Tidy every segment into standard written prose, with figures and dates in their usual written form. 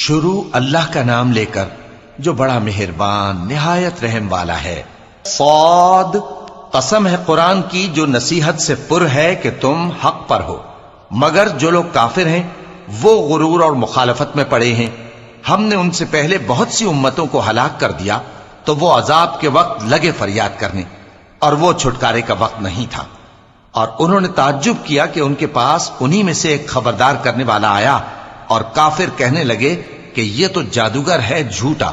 شروع اللہ کا نام لے کر جو بڑا مہربان نہایت رحم والا ہے۔ صاد، قسم ہے قرآن کی جو نصیحت سے پر ہے کہ تم حق پر ہو، مگر جو لوگ کافر ہیں وہ غرور اور مخالفت میں پڑے ہیں۔ ہم نے ان سے پہلے بہت سی امتوں کو ہلاک کر دیا تو وہ عذاب کے وقت لگے فریاد کرنے، اور وہ چھٹکارے کا وقت نہیں تھا۔ اور انہوں نے تعجب کیا کہ ان کے پاس انہی میں سے ایک خبردار کرنے والا آیا، اور کافر کہنے لگے کہ یہ تو جادوگر ہے جھوٹا،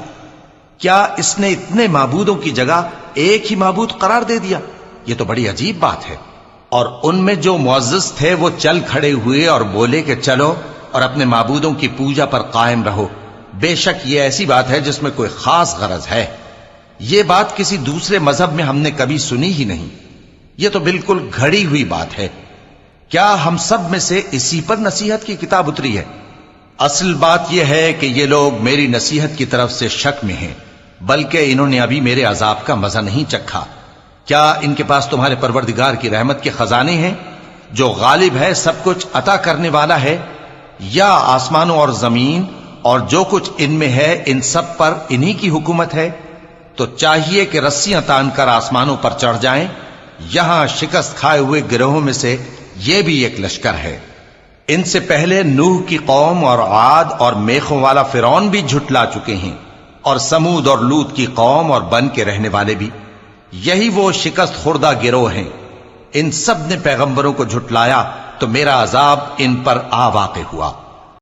کیا اس نے اتنے معبودوں کی جگہ ایک ہی معبود قرار دے دیا؟ یہ تو بڑی عجیب بات ہے۔ اور ان میں جو معزز تھے وہ چل کھڑے ہوئے اور بولے کہ چلو اور اپنے معبودوں کی پوجا پر قائم رہو، بے شک یہ ایسی بات ہے جس میں کوئی خاص غرض ہے۔ یہ بات کسی دوسرے مذہب میں ہم نے کبھی سنی ہی نہیں، یہ تو بالکل گھڑی ہوئی بات ہے۔ کیا ہم سب میں سے اسی پر نصیحت کی کتاب اتری ہے؟ اصل بات یہ ہے کہ یہ لوگ میری نصیحت کی طرف سے شک میں ہیں، بلکہ انہوں نے ابھی میرے عذاب کا مزہ نہیں چکھا۔ کیا ان کے پاس تمہارے پروردگار کی رحمت کے خزانے ہیں جو غالب ہے، سب کچھ عطا کرنے والا ہے؟ یا آسمانوں اور زمین اور جو کچھ ان میں ہے ان سب پر انہی کی حکومت ہے؟ تو چاہیے کہ رسیاں تان کر آسمانوں پر چڑھ جائیں۔ یہاں شکست کھائے ہوئے گروہوں میں سے یہ بھی ایک لشکر ہے۔ ان سے پہلے نوح کی قوم اور عاد اور میخوں والا فرعون بھی جھٹلا چکے ہیں، اور سمود اور لوط کی قوم اور بن کے رہنے والے بھی، یہی وہ شکست خوردہ گروہ ہیں۔ ان سب نے پیغمبروں کو جھٹلایا تو میرا عذاب ان پر آ واقع ہوا۔